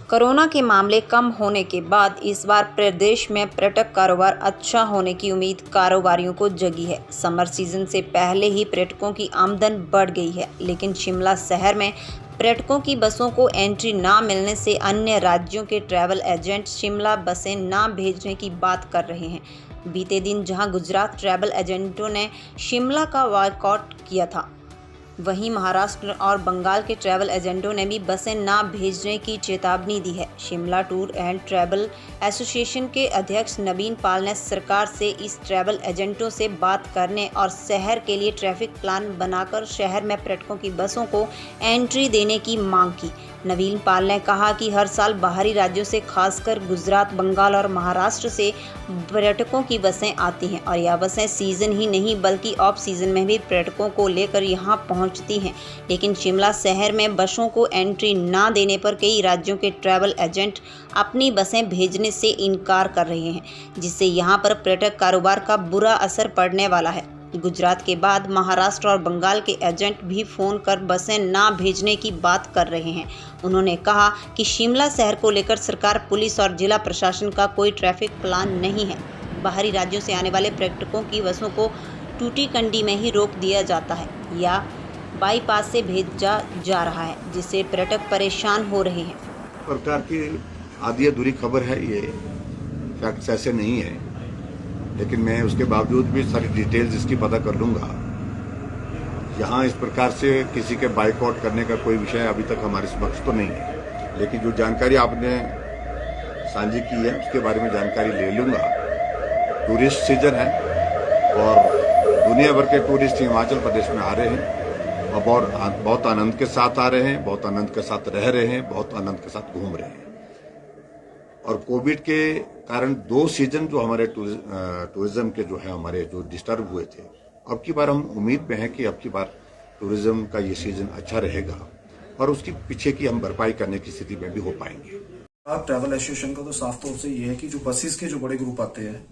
Corona के मामले कम होने के बाद इस बार प्रदेश में पर्यटक कारोबार अच्छा होने की उम्मीद कारोबारियों को जगी है। समर सीजन से पहले ही पर्यटकों की आमदन बढ़ गई है, लेकिन शिमला शहर में पर्यटकों की बसों को एंट्री ना मिलने से अन्य राज्यों के ट्रैवल एजेंट शिमला बसें ना भेजने की बात कर रहे हैं। बीते दिन जहां गुजरात ट्रैवल एजेंटों ने शिमला का बॉयकॉट किया था, वहीं महाराष्ट्र और बंगाल के ट्रैवल एजेंटों ने भी बसें ना भेजने की चेतावनी दी है। Shimla tour and travel association के अध्यक्ष नवीन पाल ने सरकार से इस ट्रैवल एजेंटों से बात करने और शहर के लिए ट्रैफिक प्लान बनाकर शहर में पर्यटकों की बसों को एंट्री देने की मांग की। नवीन पाल ने कहा कि हर साल बाहरी राज्यों से खासकर गुजरात, बंगाल और महाराष्ट्र से पर्यटकों की बसें आती हैं और यह बसें सीज़न ही नहीं बल्कि ऑफ सीज़न में भी पर्यटकों को लेकर यहां पहुंचती हैं, लेकिन शिमला शहर में बसों को एंट्री ना देने पर कई राज्यों के ट्रैवल एजेंट अपनी बसें भेजने से इनकार कर रहे हैं, जिससे यहां पर पर्यटक कारोबार का बुरा असर पड़ने वाला है। गुजरात के बाद महाराष्ट्र और बंगाल के एजेंट भी फ़ोन कर बसें ना भेजने की बात कर रहे हैं। उन्होंने कहा कि शिमला शहर को लेकर सरकार, पुलिस और जिला प्रशासन का कोई ट्रैफिक प्लान नहीं है। बाहरी राज्यों से आने वाले पर्यटकों की बसों को टूटीकंडी में ही रोक दिया जाता है या बाईपास से भेजा जा रहा है, जिससे पर्यटक परेशान हो रहे हैं। सरकार की आधी अधूरी खबर है, ये फैक्ट्स ऐसे नहीं है, लेकिन मैं उसके बावजूद भी सारी डिटेल्स इसकी पता कर लूंगा। यहाँ इस प्रकार से किसी के बाइकआउट करने का कोई विषय अभी तक हमारे समक्ष तो नहीं है, लेकिन जो जानकारी आपने साझी की है उसके बारे में जानकारी ले लूंगा। टूरिस्ट सीजन है और दुनिया भर के टूरिस्ट हिमाचल प्रदेश में आ रहे हैं और बहुत आनंद के साथ आ रहे हैं, बहुत आनंद के साथ रह रहे हैं, बहुत आनंद के साथ घूम रहे हैं। और कोविड के कारण 2 सीजन जो हमारे टूरिज्म के जो है हमारे जो डिस्टर्ब हुए थे, अब की बार हम उम्मीद में हैं कि अब की बार टूरिज्म का ये सीजन अच्छा रहेगा और उसकी पीछे की हम भरपाई करने की स्थिति में भी हो पाएंगे। ट्रैवल एसोसिएशन का तो साफ तौर से ये है कि जो बसेस के जो बड़े ग्रुप आते हैं,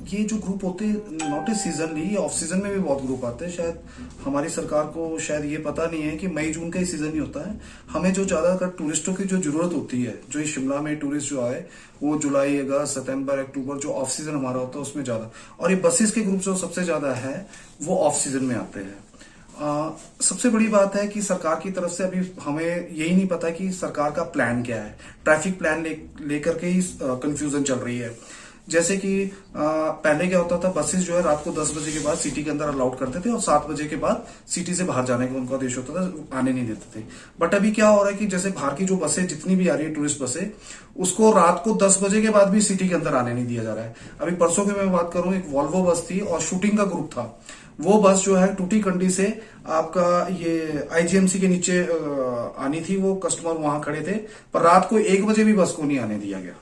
ये जो ग्रुप होते हैं नॉट ए सीजनली, ये ऑफ सीजन में भी बहुत ग्रुप आते हैं। शायद हमारी सरकार को शायद ये पता नहीं है कि मई जून का ही सीजन ही होता है। हमें जो ज्यादातर टूरिस्टों की जो जरूरत होती है, जो इस शिमला में टूरिस्ट जो आए, वो जुलाई, अगस्त, सितंबर, अक्टूबर जो ऑफ सीजन हमारा होता है उसमें ज्यादा, और ये बसेस के ग्रुप जो सबसे ज्यादा है वो ऑफ सीजन में आते हैं। सबसे बड़ी बात है कि सरकार की तरफ से अभी हमें यही नहीं पता कि सरकार का प्लान क्या है। ट्रैफिक प्लान लेकर के ही कंफ्यूजन चल रही है। जैसे कि पहले क्या होता था, बसेस जो है रात को 10 बजे के बाद सिटी के अंदर अलाउड करते थे और 7 बजे के बाद सिटी से बाहर जाने का उनका आदेश होता था, आने नहीं देते थे। बट अभी क्या हो रहा है कि जैसे बाहर की जो बसें जितनी भी आ रही है टूरिस्ट बसें, उसको रात को 10 बजे के बाद भी सिटी के अंदर आने नहीं दिया जा रहा है। अभी परसों की मैं बात करूं, एक वॉल्वो बस थी और शूटिंग का ग्रुप था। वो बस जो है टूटीकंडी से आपका ये आईजीएमसी के नीचे आनी थी, वो कस्टमर वहां खड़े थे, पर रात को 1 बजे भी बस को नहीं आने दिया गया।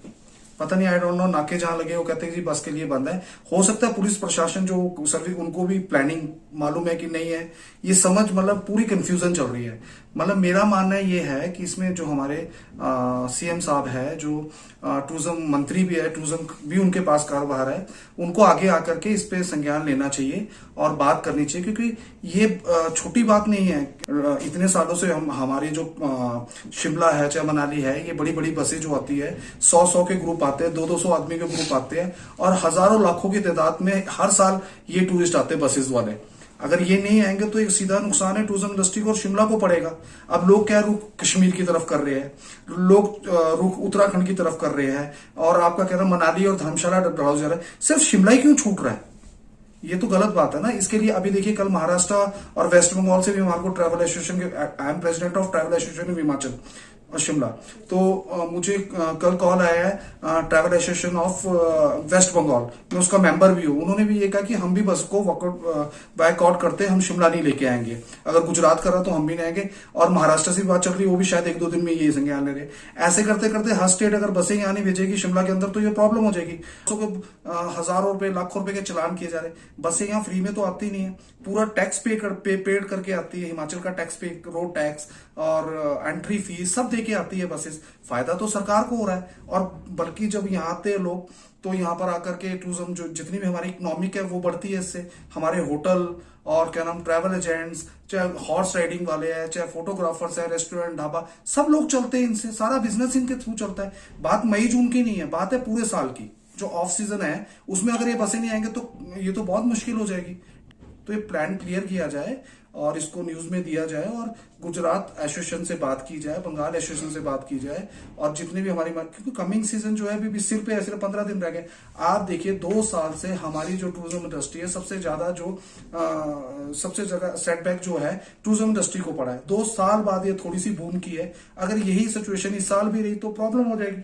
पता नहीं, आई डोंट नो, नाके जहां लगे वो कहते हैं कि बस के लिए बंद है। हो सकता है पुलिस प्रशासन जो सर्विस, उनको भी प्लानिंग मालूम है कि नहीं है, ये समझ, मतलब पूरी कंफ्यूजन चल रही है। मतलब मेरा मानना ये है कि इसमें जो हमारे सीएम साहब है, जो टूरिज्म मंत्री भी है, टूरिज्म भी उनके पास कार्यभार है, उनको आगे आकर के इस पे संज्ञान लेना चाहिए और बात करनी चाहिए, क्योंकि ये छोटी बात नहीं है। इतने सालों से हमारे जो शिमला है चाहे मनाली है, ये बड़ी बड़ी बसें जो आती है, 100 के ग्रुप आते हैं, 200 आदमी के ग्रुप आते हैं और हजारों लाखों की तादाद में हर साल ये टूरिस्ट आते हैं बसेस वाले। अगर ये नहीं आएंगे तो एक सीधा नुकसान है टूरिज्म इंडस्ट्री को और शिमला को पड़ेगा। अब लोग क्या रुख कश्मीर की तरफ कर रहे हैं, लोग रुख उत्तराखंड की तरफ कर रहे हैं और आपका कहना मनाली और धर्मशाला बढ़ाया जा रहा है, सिर्फ शिमला ही क्यों छूट रहा है? ये तो गलत बात है ना। इसके लिए अभी देखिए, कल महाराष्ट्र और वेस्ट बंगाल से भी हमारे को ट्रैवल एसोसिएशन के, I am president of travel association of Himachal और शिमला, तो मुझे कल कॉल आया है travel association of West Bengal, मैं उसका मेंबर भी हूँ। उन्होंने भी ये कहा कि हम भी बस को बाइकआउट करते हैं, हम शिमला नहीं लेके आएंगे। अगर गुजरात कर रहा तो हम भी नहीं आएंगे, और महाराष्ट्र से भी बात चल रही है, वो भी शायद 1-2 दिन में ये संज्ञान ले रहे। ऐसे करते करते हर स्टेट अगर बसें यहाँ नहीं भेजेगी शिमला के अंदर तो ये प्रॉब्लम हो जाएगी। हजारों रुपए, लाखों रुपए के चलान किए जा रहे। बसें यहाँ फ्री में तो आती नहीं है, पूरा टैक्स पेड करके आती है। हिमाचल का टैक्स पे, रोड टैक्स और एंट्री फीस सब लेके आती है बसेस, फायदा तो सरकार को हो रहा है। और बल्कि जब यहाँ आते हैं लोग तो यहाँ पर आकर के टूरिज्म जो जितनी भी हमारी इकोनॉमिक है वो बढ़ती है इससे। हमारे होटल और क्या नाम ट्रैवल एजेंट्स, चाहे हॉर्स राइडिंग वाले हैं, चाहे फोटोग्राफर्स है, रेस्टोरेंट ढाबा, सब लोग चलते हैं इनसे, सारा बिजनेस इनके थ्रू चलता है। बात मई जून की नहीं है, बात है पूरे साल की। जो ऑफ सीजन है उसमें अगर ये बसें नहीं आएंगे तो ये तो बहुत मुश्किल हो जाएगी। तो ये प्लान क्लियर किया जाए और इसको न्यूज में दिया जाए और गुजरात एसोसिएशन से बात की जाए, बंगाल एसोसिएशन से बात की जाए और जितने भी हमारी, क्योंकि कमिंग सीजन जो है अभी भी सिर पे है, सिर्फ 15 दिन रह गए। आप देखिए 2 साल से हमारी जो टूरिज्म इंडस्ट्री है सबसे ज्यादा सेटबैक जो है टूरिज्म इंडस्ट्री को पड़ा है। 2 साल बाद ये थोड़ी सी बूम की है। अगर यही सिचुएशन इस साल भी रही तो प्रॉब्लम हो जाएगी।